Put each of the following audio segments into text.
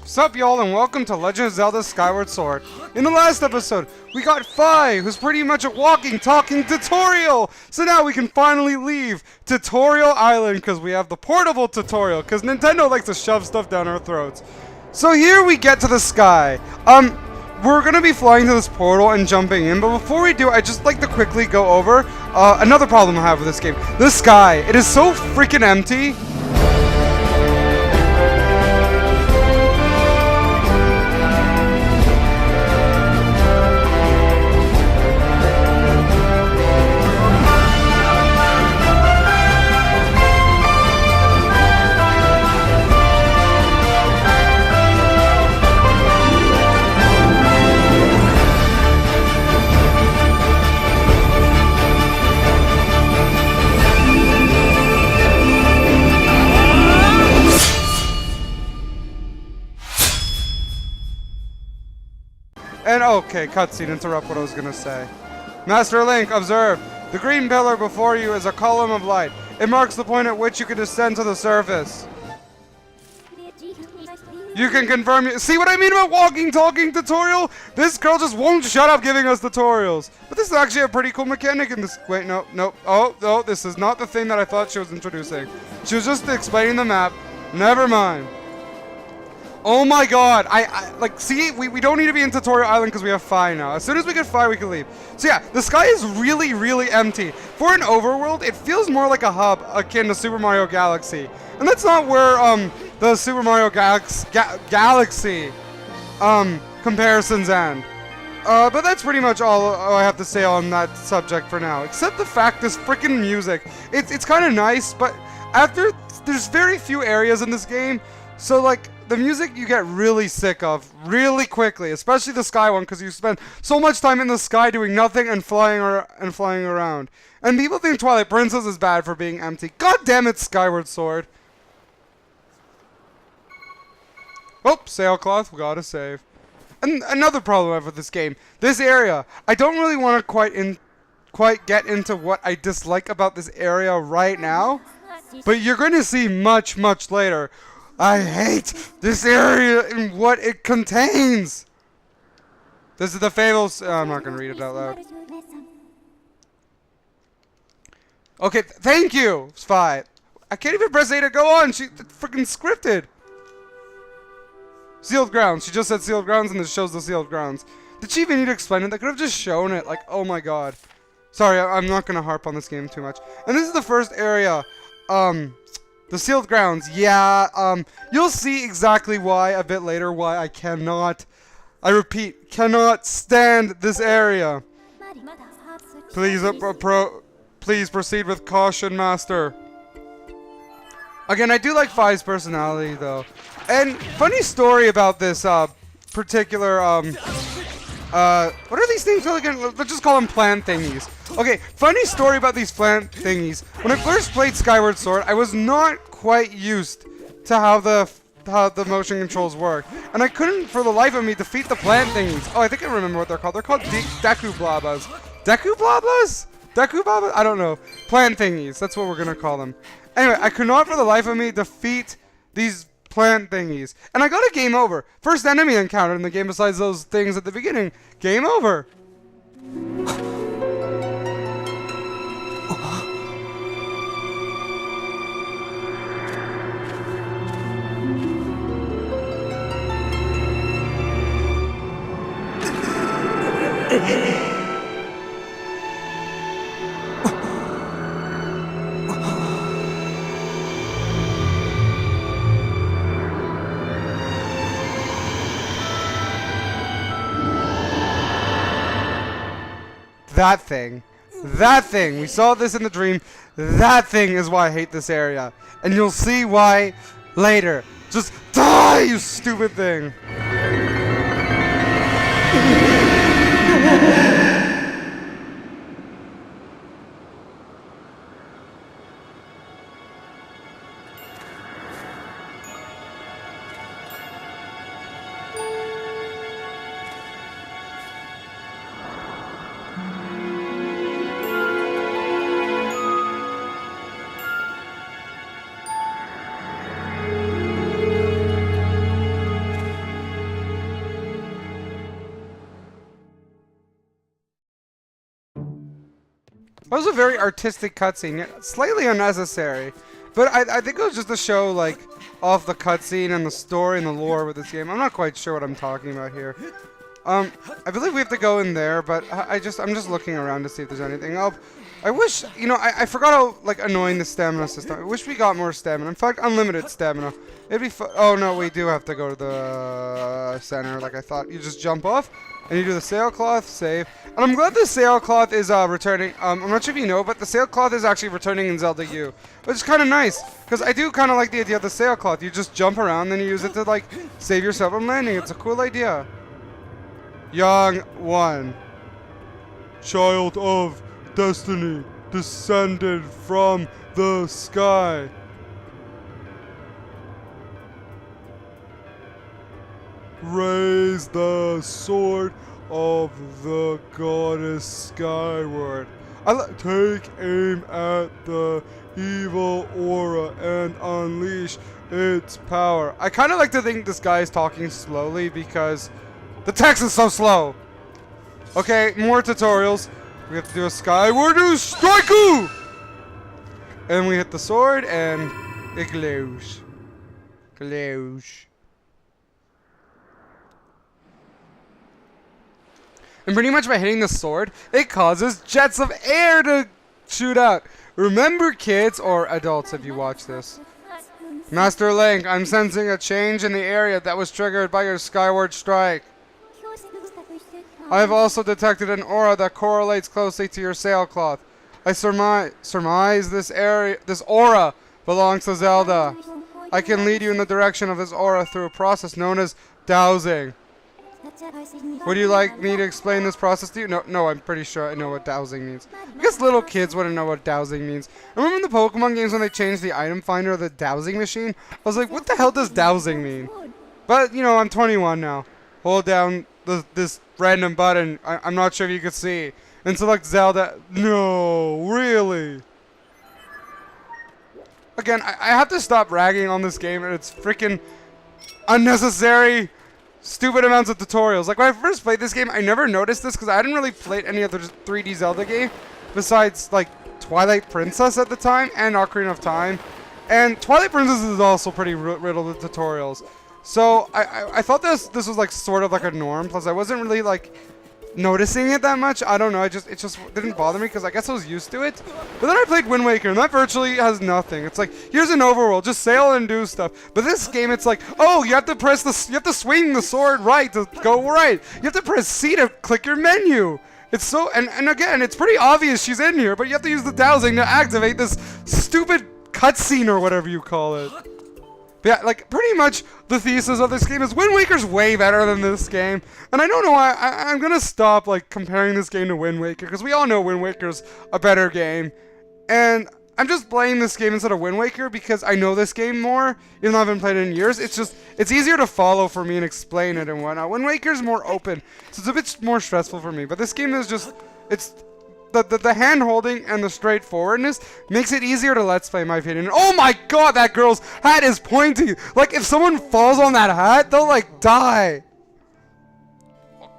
Sup y'all and welcome to Legend of Zelda Skyward Sword. In the last episode, we got Fi, who's pretty much a walking, talking tutorial! So now we can finally leave Tutorial Island, because we have the portable tutorial, because Nintendo likes to shove stuff down our throats. So here we get to the sky. We're gonna be flying to this portal and jumping in, but before we do, I'd just like to quickly go over another problem I have with this game. The sky, it is so freaking empty. And okay, cutscene, interrupt what I was gonna say. Master Link, observe. The green pillar before you is a column of light. It marks the point at which you can descend to the surface. You can confirm. See what I mean about walking, talking tutorial? This girl just won't shut up giving us tutorials. But this is actually a pretty cool mechanic in this. Wait, no. Oh, no, this is not the thing that I thought she was introducing. She was just explaining the map. Never mind. Oh my god, like, see, we don't need to be in Tutorial Island because we have Fi now. As soon as we get Fi, we can leave. So yeah, the sky is really, really empty. For an overworld, it feels more like a hub akin to Super Mario Galaxy. And that's not where, the Super Mario Galaxy, comparisons end. But that's pretty much all I have to say on that subject for now. Except the fact this freaking music, it's kind of nice, but there's very few areas in this game, so like, the music you get really sick of really quickly, especially the sky one, because you spend so much time in the sky doing nothing and flying around. And people think Twilight Princess is bad for being empty. God damn it, Skyward Sword. Oh, sailcloth, we gotta save. And another problem I have with this game, this area. I don't really want to quite get into what I dislike about this area right now, but you're going to see much, much later. I hate this area and what it contains. This is the fatal. I'm not gonna read it out loud. Okay, thank you, Spy. I can't even press A to go on. She freaking scripted. Sealed grounds. She just said sealed grounds, and this shows the sealed grounds. Did she even need to explain it? They could have just shown it. Like, oh my god. Sorry, I'm not gonna harp on this game too much. And this is the first area. The sealed grounds, yeah, you'll see exactly why a bit later, why I repeat, cannot stand this area. Please, please proceed with caution, Master. Again, I do like Fi's personality, though. And funny story about this, particular, what are these things called again? Let's just call them plant thingies. Okay, funny story about these plant thingies. When I first played Skyward Sword, I was not quite used to how the motion controls work. And I couldn't, for the life of me, defeat the plant thingies. Oh, I think I remember what they're called. They're called Deku Blabas. Deku Blabas? Deku Blabas? I don't know. Plant thingies. That's what we're going to call them. Anyway, I could not, for the life of me, defeat these plant thingies. And I got a game over. First enemy encountered in the game besides those things at the beginning. Game over. That thing, we saw this in the dream. That thing is why I hate this area. And you'll see why later. Just die, you stupid thing. That was a very artistic cutscene, yet slightly unnecessary. But I think it was just to show, like, off the cutscene and the story and the lore with this game. I'm not quite sure what I'm talking about here. I believe we have to go in there, but I'm just looking around to see if there's anything else. I wish, you know, I forgot how, like, annoying the stamina system. I wish we got more stamina. In fact, unlimited stamina. It'd be oh, no, we do have to go to the center, like I thought. You just jump off, and you do the sailcloth, save. And I'm glad the sailcloth is returning. I'm not sure if you know, but the sailcloth is actually returning in Zelda U, which is kind of nice, because I do kind of like the idea of the sailcloth. You just jump around, then you use it to, like, save yourself from landing. It's a cool idea. Young one. Child of destiny, descended from the sky. Raise the sword of the goddess Skyward. Take aim at the evil aura and unleash its power. I kind of like to think this guy is talking slowly because the text is so slow. Okay, more tutorials. We have to do a Skyward strike, and we hit the sword, and it glows. Glows. And pretty much by hitting the sword, it causes jets of air to shoot out. Remember, kids, or adults if you watch this. Master Link, I'm sensing a change in the area that was triggered by your Skyward strike. I have also detected an aura that correlates closely to your sailcloth. I surmise this aura belongs to Zelda. I can lead you in the direction of this aura through a process known as dowsing. Would you like me to explain this process to you? No, I'm pretty sure I know what dowsing means. I guess little kids wouldn't know what dowsing means. I remember in the Pokemon games when they changed the item finder of the dowsing machine. I was like, what the hell does dowsing mean? But, you know, I'm 21 now. Hold down this random button. I'm not sure if you can see. And select Zelda. No, really? Again, I have to stop ragging on this game and it's freaking unnecessary, stupid amounts of tutorials. Like when I first played this game, I never noticed this because I hadn't really played any other 3D Zelda game besides like Twilight Princess at the time and Ocarina of Time. And Twilight Princess is also pretty riddled with tutorials. So I thought this was like sort of like a norm. Plus I wasn't really like noticing it that much. I don't know. It just didn't bother me because I guess I was used to it. But then I played Wind Waker and that virtually has nothing. It's like here's an overworld, just sail and do stuff. But this game, it's like, oh, you have to swing the sword right to go right. You have to press C to click your menu. It's so and again, it's pretty obvious she's in here, but you have to use the dowsing to activate this stupid cutscene or whatever you call it. But yeah, like, pretty much the thesis of this game is Wind Waker's way better than this game. And I don't know why I'm gonna stop, like, comparing this game to Wind Waker, because we all know Wind Waker's a better game. And I'm just playing this game instead of Wind Waker because I know this game more, even though I haven't played it in years. It's easier to follow for me and explain it and whatnot. Wind Waker's more open, so it's a bit more stressful for me. But this game is just, it's... The hand-holding and the straightforwardness makes it easier to Let's Play, in my opinion. Oh my god, that girl's hat is pointy! Like, if someone falls on that hat, they'll, like, die.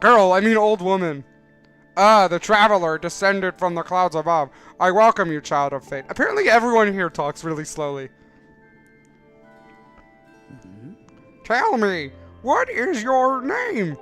Girl, I mean old woman. Ah, the traveler descended from the clouds above. I welcome you, child of fate. Apparently everyone here talks really slowly. Tell me, what is your name?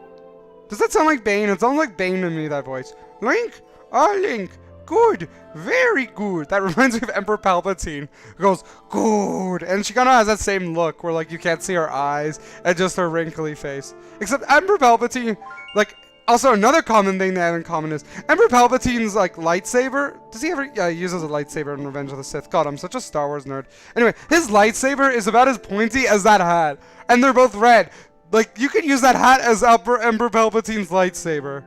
Does that sound like Bane? It sounds like Bane to me, that voice. Link? Link, good, very good. That reminds me of Emperor Palpatine, who goes, good. And she kind of has that same look where, like, you can't see her eyes and just her wrinkly face. Except Emperor Palpatine, like, also another common thing they have in common is Emperor Palpatine's, like, lightsaber. Does he ever? Yeah, he uses a lightsaber in Revenge of the Sith. God, I'm such a Star Wars nerd. Anyway, his lightsaber is about as pointy as that hat. And they're both red. Like, you could use that hat as Emperor Palpatine's lightsaber.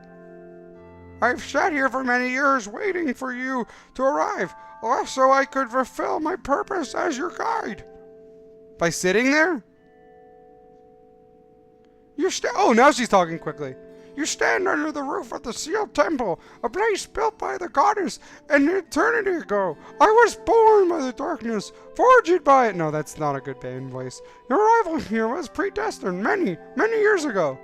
I've sat here for many years waiting for you to arrive, so I could fulfill my purpose as your guide. By sitting there? Oh, now she's talking quickly. You stand under the roof of the sealed temple, a place built by the goddess an eternity ago. I was born by the darkness, forged by it. No, that's not a good Bane voice. Your arrival here was predestined many, many years ago.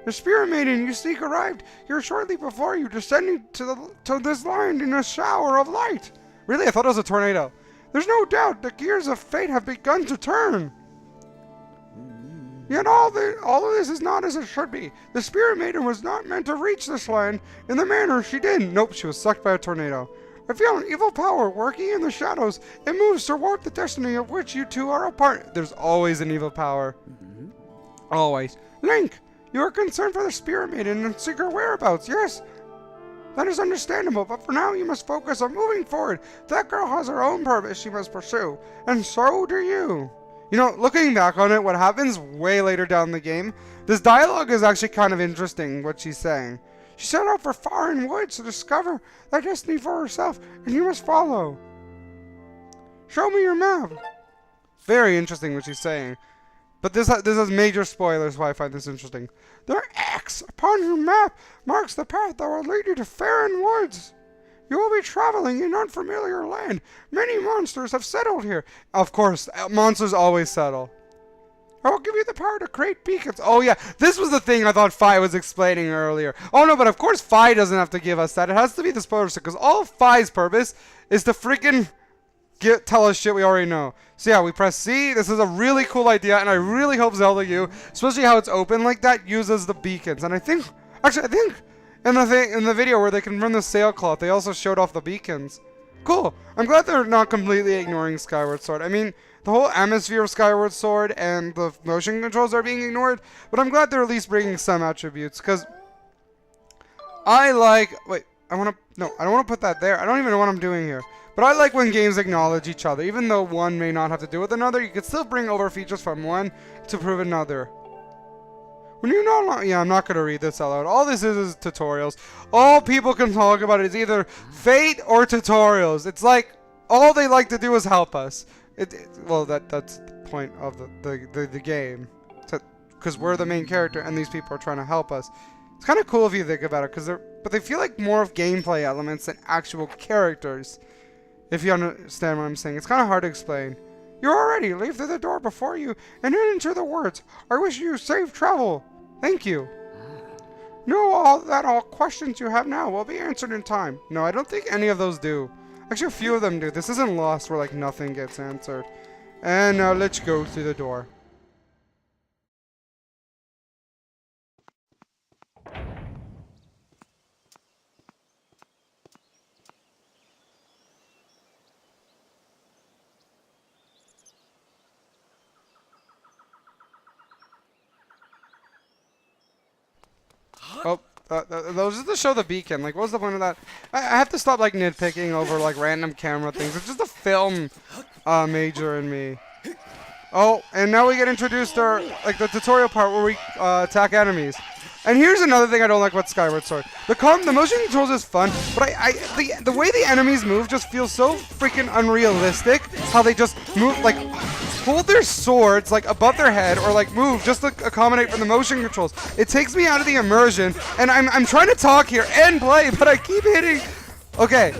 The Spirit Maiden you seek arrived here shortly before you, descending to this land in a shower of light. Really? I thought it was a tornado. There's no doubt the gears of fate have begun to turn. Yet all of this is not as it should be. The Spirit Maiden was not meant to reach this land in the manner she did. Nope, she was sucked by a tornado. I feel an evil power working in the shadows. It moves to warp the destiny of which you two are a part. There's always an evil power. Always. Link, you are concerned for the Spirit Maiden and seek her whereabouts, yes? That is understandable, but for now you must focus on moving forward. That girl has her own purpose she must pursue, and so do you. You know, looking back on it, what happens way later down the game, this dialogue is actually kind of interesting, what she's saying. She set out for foreign woods to discover that destiny for herself, and you must follow. Show me your map. Very interesting what she's saying. But this has major spoilers why I find this interesting. The X upon your map marks the path that will lead you to foreign woods. You will be traveling in unfamiliar land. Many monsters have settled here. Of course, monsters always settle. I will give you the power to create beacons. Oh yeah, this was the thing I thought Fi was explaining earlier. Oh no, but of course Fi doesn't have to give us that. It has to be this person, because all of Fi's purpose is to freaking tell us shit we already know. So yeah, we press C. This is a really cool idea, and I really hope Zelda U, especially how it's open like that, uses the beacons. And I think in the video where they can run the sailcloth, they also showed off the beacons. Cool. I'm glad they're not completely ignoring Skyward Sword. I mean, the whole atmosphere of Skyward Sword and the motion controls are being ignored, but I'm glad they're at least bringing some attributes, because I like... Wait, I don't want to put that there. I don't even know what I'm doing here. But I like when games acknowledge each other. Even though one may not have to do with another, you can still bring over features from one to prove another. When you know, yeah, I'm not going to read this out loud. All this is tutorials. All people can talk about is either fate or tutorials. It's like, all they like to do is help us. Well, that's the point of the game. Because we're the main character and these people are trying to help us. It's kind of cool if you think about it, but they feel like more of gameplay elements than actual characters. If you understand what I'm saying. It's kind of hard to explain. You're all ready. Leave through the door before you and enter the words. I wish you safe travel. Thank you. Know all questions you have now will be answered in time. No, I don't think any of those do. Actually, a few of them do. This isn't Lost where like nothing gets answered. And now let's go through the door. Oh, those are to show the beacon. Like, what was the point of that? I have to stop, like, nitpicking over, like, random camera things. It's just a film major in me. Oh, and now we get introduced to, like, the tutorial part where we attack enemies. And here's another thing I don't like about Skyward Sword. The motion controls is fun, but the way the enemies move just feels so freaking unrealistic. How they just move, like, hold their swords, like, above their head, or, like, move just to accommodate for the motion controls. It takes me out of the immersion, and I'm trying to talk here and play, but I keep hitting... Okay,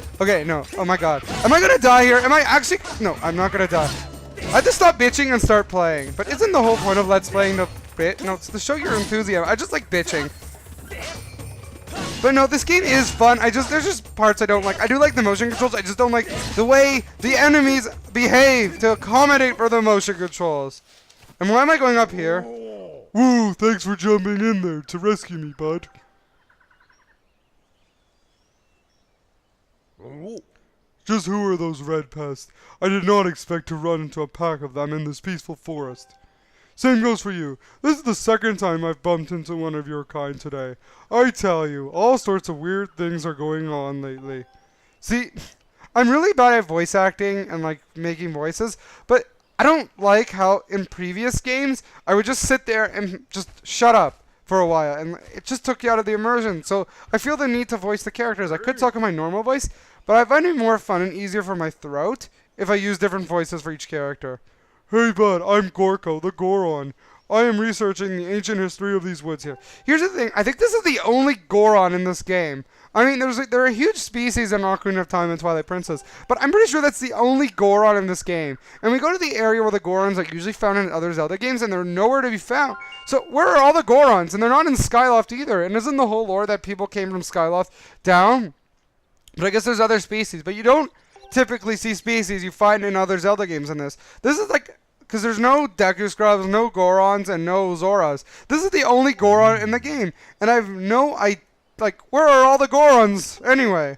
no. Oh my god. Am I gonna die here? Am I actually... No, I'm not gonna die. I have to stop bitching and start playing. But isn't the whole point of Let's Playing to bit? No, it's to show your enthusiasm. I just like bitching. But no, this game is fun. There's just parts I don't like. I do like the motion controls. I just don't like the way the enemies behave to accommodate for the motion controls. And why am I going up here? Woo, thanks for jumping in there to rescue me, bud. Just who are those red pests? I did not expect to run into a pack of them in this peaceful forest. Same goes for you. This is the second time I've bumped into one of your kind today. I tell you, all sorts of weird things are going on lately. See, I'm really bad at voice acting and like making voices, but I don't like how in previous games I would just sit there and just shut up for a while, and it just took you out of the immersion. So I feel the need to voice the characters. I could talk in my normal voice, but I find it more fun and easier for my throat if I use different voices for each character. Hey bud, I'm Gorko, the Goron. I am researching the ancient history of these woods here. Here's the thing. I think this is the only Goron in this game. I mean, there are huge species in Ocarina of Time and Twilight Princess, but I'm pretty sure that's the only Goron in this game. And we go to the area where the Gorons are usually found in other Zelda games, and they're nowhere to be found. So where are all the Gorons? And they're not in Skyloft either. And isn't the whole lore that people came from Skyloft down? But I guess there's other species. But you don't typically see species you find in other Zelda games in this. This is like... because there's no Deku Scrubs, no Gorons, and no Zoras. This is the only Goron in the game. And I have no idea... like, where are all the Gorons anyway?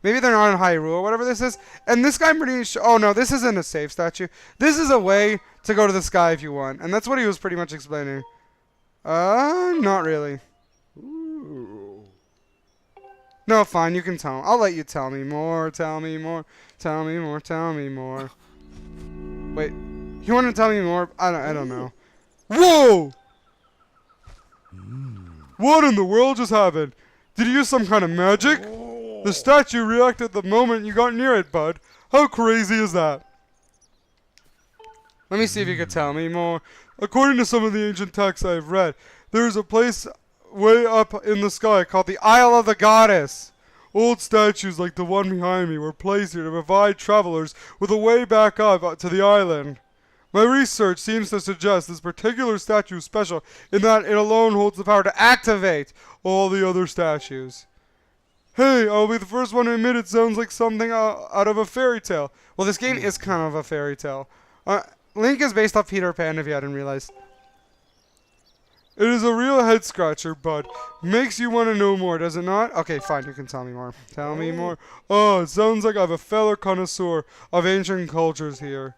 Maybe they're not in Hyrule or whatever this is. And this guy I'm pretty sure... oh, no, this isn't a save statue. This is a way to go to the sky if you want. And that's what he was pretty much explaining. Not really. Ooh. No, fine, you can tell. I'll let you tell me more, tell me more, tell me more, tell me more. Wait, you want to tell me more? I don't know. Whoa! What in the world just happened? Did you use some kind of magic? The statue reacted the moment you got near it, bud. How crazy is that? Let me see if you could tell me more. According to some of the ancient texts I've read, there is a place way up in the sky called the Isle of the Goddess. Old statues like the one behind me were placed here to provide travelers with a way back up to the island. My research seems to suggest this particular statue is special in that it alone holds the power to activate all the other statues. Hey, I'll be the first one to admit it sounds like something out of a fairy tale. Well, this game is kind of a fairy tale. Link is based off Peter Pan, if you hadn't realized. It is a real head scratcher, bud. Makes you want to know more, does it not? Okay, fine, you can tell me more. Tell me more. Oh, it sounds like I have a fellow connoisseur of ancient cultures here.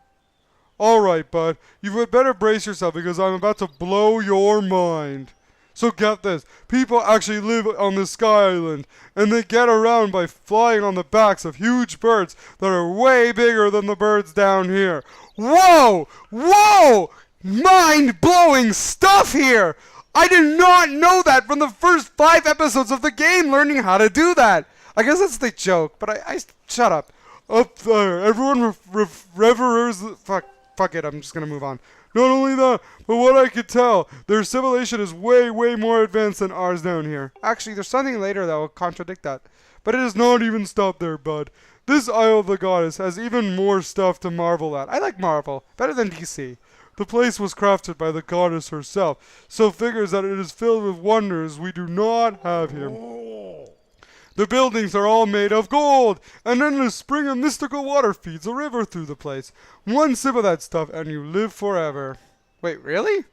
Alright, bud. You would better brace yourself because I'm about to blow your mind. So get this. People actually live on the Sky Island, and they get around by flying on the backs of huge birds that are way bigger than the birds down here. Whoa! Whoa! Mind-blowing stuff here! I did not know that from the first 5 episodes of the game, learning how to do that. I guess that's the joke, but I shut up. Up there, everyone reveres... Fuck it, I'm just gonna move on. Not only that, but what I could tell, their civilization is way, way more advanced than ours down here. Actually, there's something later that will contradict that. But it does not even stop there, bud. This Isle of the Goddess has even more stuff to marvel at. I like Marvel, better than DC. The place was crafted by the goddess herself, so figures that it is filled with wonders we do not have here. The buildings are all made of gold, and then a spring of mystical water feeds a river through the place. One sip of that stuff, and you live forever. Wait, really?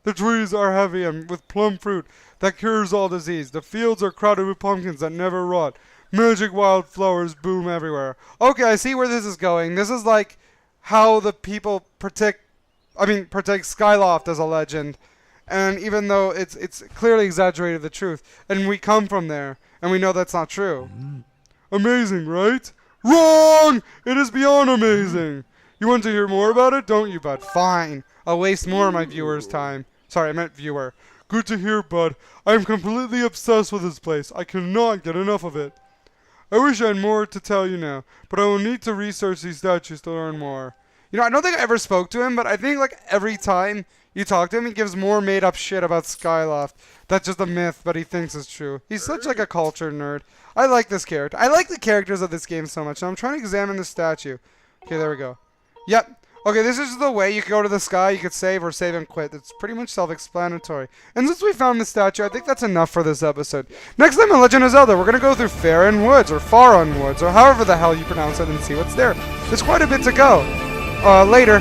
The trees are heavy and with plum fruit that cures all disease. The fields are crowded with pumpkins that never rot. Magic wildflowers bloom everywhere. Okay, I see where this is going. This is like how the people protect Skyloft as a legend. And even though it's clearly exaggerated the truth, and we come from there, and we know that's not true. Amazing, right? Wrong! It is beyond amazing. You want to hear more about it, don't you, bud? Fine. I'll waste more of my viewers' time. Sorry, I meant viewer. Good to hear, bud. I am completely obsessed with this place. I cannot get enough of it. I wish I had more to tell you now, but I will need to research these statues to learn more. You know, I don't think I ever spoke to him, but I think like every time you talk to him, he gives more made-up shit about Skyloft. That's just a myth, but he thinks it's true. He's such like a culture nerd. I like this character. I like the characters of this game so much. Now I'm trying to examine the statue. Okay, there we go. Yep. Okay, this is the way you could go to the sky. You could save or save and quit. It's pretty much self-explanatory. And since we found the statue, I think that's enough for this episode. Next time on Legend of Zelda, we're going to go through Faron Woods, or Faron Woods, or however the hell you pronounce it, and see what's there. There's quite a bit to go. Later.